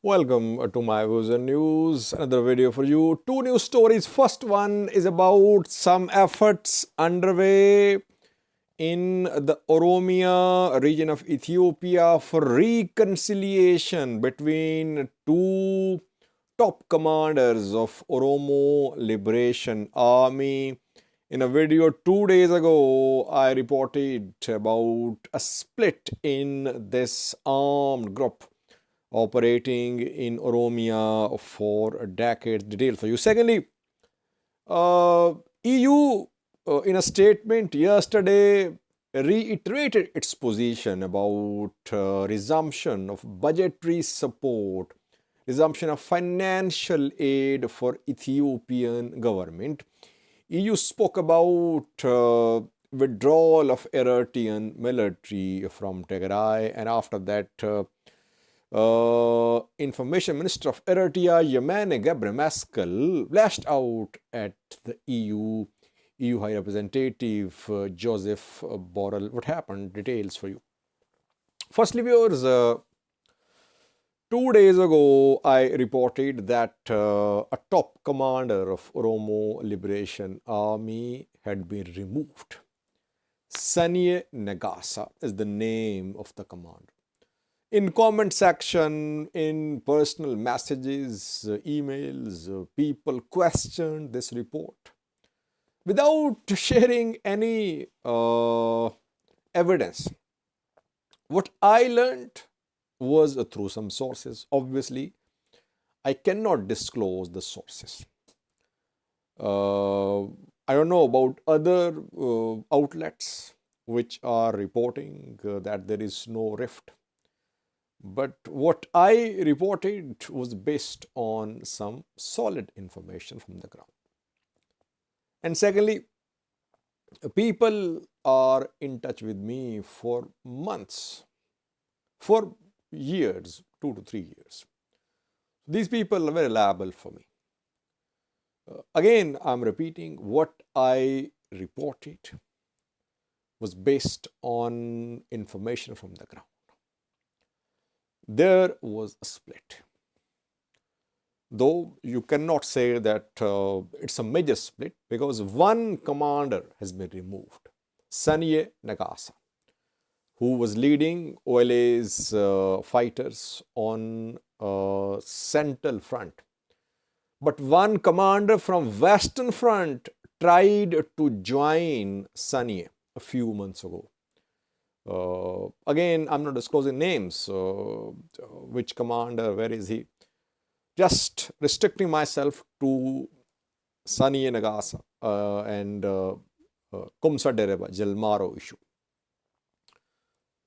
Welcome to my views and news. Another video for you. Two news stories. First one is about some efforts underway in the Oromia region of Ethiopia for reconciliation between two top commanders of Oromo Liberation Army. In a video 2 days ago, I reported about a split in this armed group operating in Oromia for decades. Details for you. Secondly, EU in a statement yesterday reiterated its position about resumption of budgetary support, resumption of financial aid for Ethiopian government. EU spoke about withdrawal of Eritrean military from Tigray, and after that, Information Minister of Eritrea, Yemene Gebremeskel, lashed out at the EU High Representative Joseph Borrell. What happened? Details for you. Firstly, viewers, 2 days ago, I reported that a top commander of Oromo Liberation Army had been removed. Sagni Nagasa is the name of the commander. In comment section, in personal messages, emails, people questioned this report without sharing any evidence. What I learned was through some sources. Obviously, I cannot disclose the sources. I don't know about other outlets which are reporting that there is no rift. But what I reported was based on some solid information from the ground. And secondly, people are in touch with me for months, for years, 2 to 3 years. These people are very reliable for me. Again, I'm repeating, what I reported was based on information from the ground. There was a split. Though you cannot say that it's a major split because one commander has been removed, Sagni Nagasa, who was leading OLA's fighters on Central Front. But one commander from Western Front tried to join Sagni a few months ago. Again, I'm not disclosing names, which commander, where is he? Just restricting myself to Sagni Nagasa and Kumsa Dereba, Jaal Marroo issue.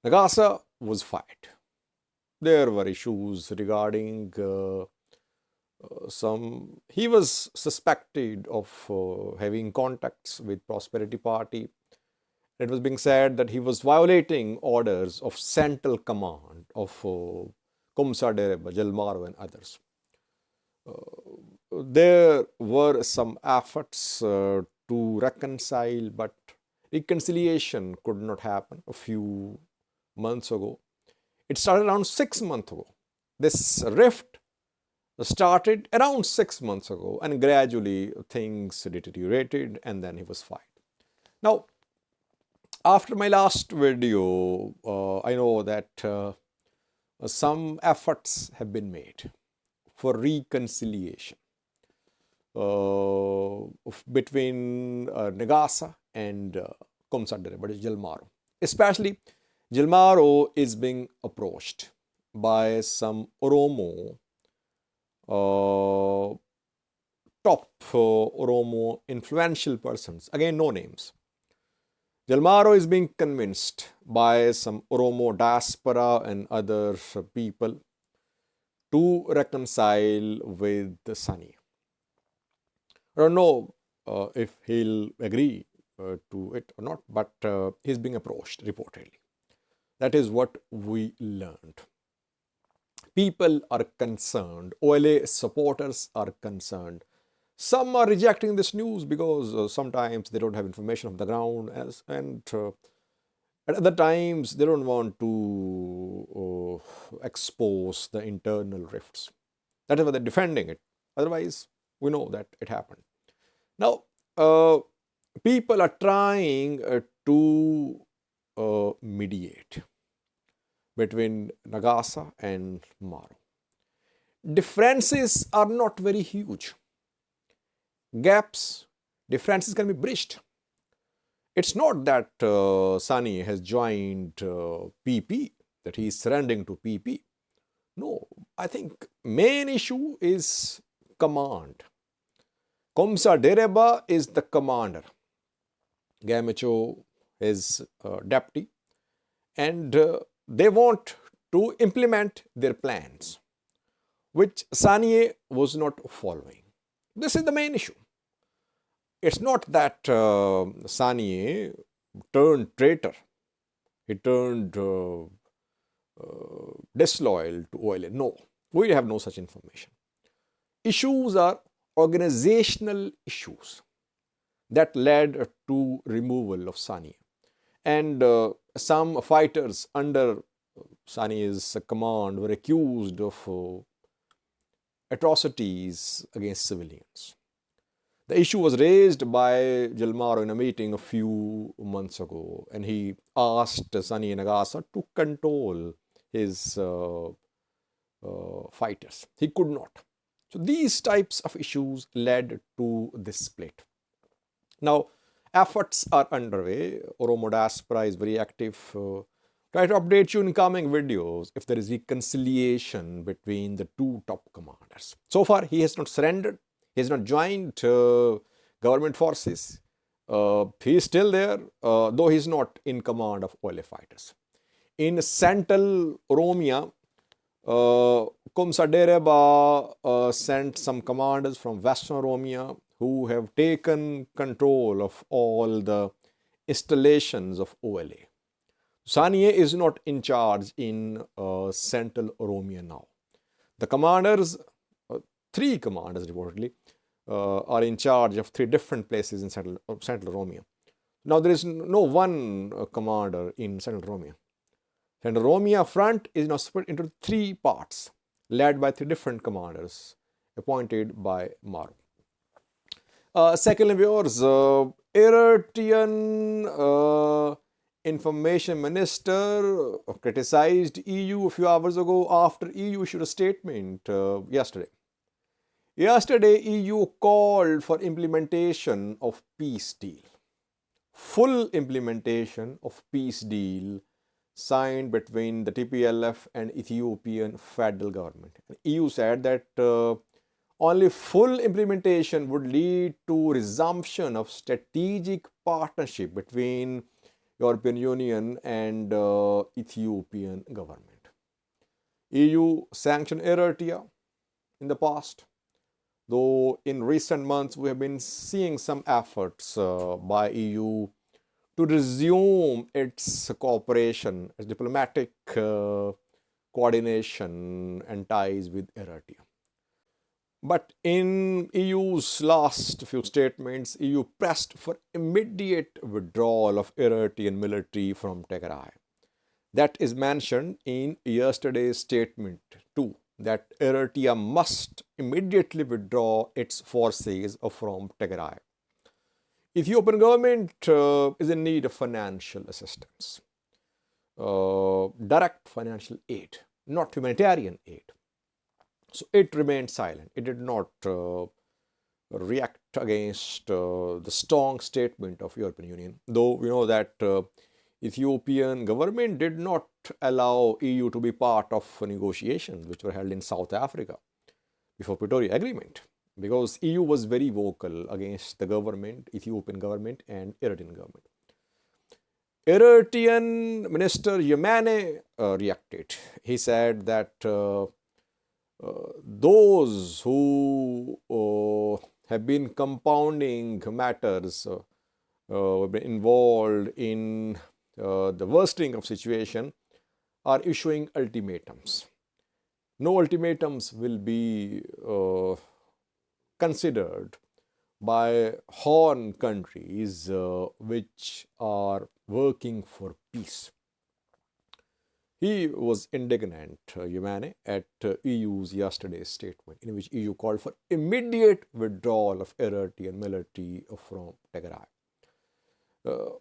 Nagasa was fired. There were issues regarding he was suspected of having contacts with Prosperity Party. It was being said that he was violating orders of Central Command of Kumsa Dereba, Jaal Marroo and others. There were some efforts to reconcile, but reconciliation could not happen a few months ago. It started around 6 months ago. This rift started around 6 months ago, and gradually things deteriorated, and then he was fired. Now, after my last video, I know that some efforts have been made for reconciliation between Nagasa and Kumsa Dereba, Jaal Marroo. Especially, Jaal Marroo is being approached by some Oromo, top Oromo influential persons. Again, no names. Jaal Marroo is being convinced by some Oromo diaspora and other people to reconcile with Sagni. I don't know if he'll agree to it or not, but he's being approached reportedly. That is what we learned. People are concerned. OLA supporters are concerned. Some are rejecting this news because sometimes they don't have information on the ground, and at other times they don't want to expose the internal rifts. That is why they're defending it. Otherwise, we know that it happened. Now, people are trying to mediate between Nagasa and Marroo. Differences are not very huge. Gaps, differences can be bridged. It's not that Sagni has joined PP, that he is surrendering to PP. No, I think main issue is command. Komsa Dereba is the commander. Gamacho is deputy, and they want to implement their plans, which Sagni was not following. This is the main issue. It's not that Sagni turned traitor. He turned disloyal to OLA. No, we have no such information. Issues are organizational issues that led to removal of Sagni. And some fighters under Sagni's command were accused of atrocities against civilians. The issue was raised by Jaal Marroo in a meeting a few months ago, and he asked Sagni and Nagasa to control his fighters. He could not. So these types of issues led to this split. Now, efforts are underway. Oromo Diaspora is very active. Try to update you in coming videos if there is reconciliation between the two top commanders. So far, he has not surrendered. He has not joined government forces. He is still there, though he is not in command of OLA fighters. In central Oromia, Komsa Dereba sent some commanders from Western Oromia who have taken control of all the installations of OLA. Sagni is not in charge in central Oromia now. The commanders, three commanders reportedly, are in charge of three different places in central Oromia. Now there is no one commander in central Oromia. Central Oromia front is now split into three parts, led by three different commanders appointed by Marroo. Secondly, viewers, Eritrean Information Minister criticized EU a few hours ago after EU issued a statement yesterday. Yesterday, EU called for implementation of peace deal. Full implementation of peace deal signed between the TPLF and Ethiopian federal government. And EU said that only full implementation would lead to resumption of strategic partnership between European Union and Ethiopian government. EU sanctioned Eritrea in the past, though in recent months we have been seeing some efforts by EU to resume its cooperation, its diplomatic coordination and ties with Eritrea. But in EU's last few statements, EU pressed for immediate withdrawal of Eritrean military from Tigray. That is mentioned in yesterday's statement too, that Eritrea must immediately withdraw its forces from Tigray. Ethiopian government is in need of financial assistance, direct financial aid, not humanitarian aid. So it remained silent. It did not react against the strong statement of European Union, though we know that Ethiopian government did not allow EU to be part of negotiations which were held in South Africa before Pretoria Agreement, because EU was very vocal against the government, Ethiopian government and Eritrean government. Eritrean Minister Yemane reacted. He said that those who have been compounding matters, have been involved in the worsening of situation, are issuing ultimatums. No ultimatums will be considered by Horn countries which are working for peace. He was indignant, Yemane, at EU's yesterday's statement, in which EU called for immediate withdrawal of Eritrean military from Tigray.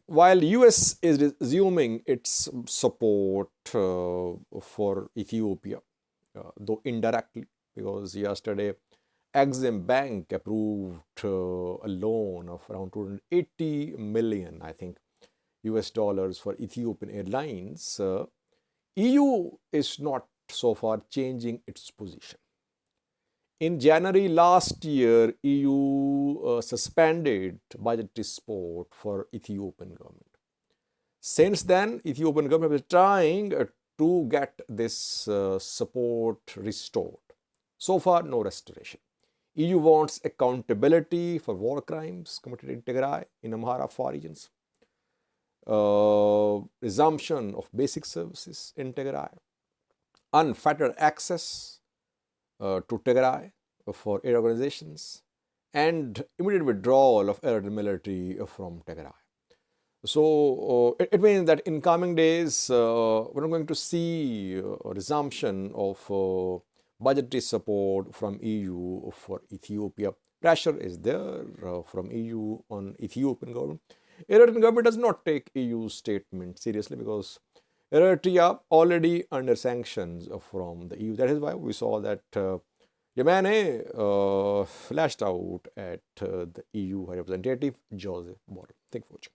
While US is resuming its support for Ethiopia, though indirectly, because yesterday Exim Bank approved a loan of around 280 million, I think, US dollars for Ethiopian Airlines. EU is not so far changing its position. In January last year, EU suspended budgetary support for Ethiopian government. Since then, Ethiopian government is trying to get this support restored. So far, no restoration. EU wants accountability for war crimes committed in Tigray, in Amhara Afar regions, resumption of basic services in Tigray, unfettered access to Tigray for aid organizations, and immediate withdrawal of Eritrean military from Tigray. So it means that in coming days, we're not going to see a resumption of budgetary support from EU for Ethiopia. Pressure is there from EU on Ethiopian government. Eritrean government does not take EU's statement seriously because Eritrea already under sanctions from the EU. That is why we saw that Yemane lashed out at the EU High Representative Joseph Borrell. Thank you for watching.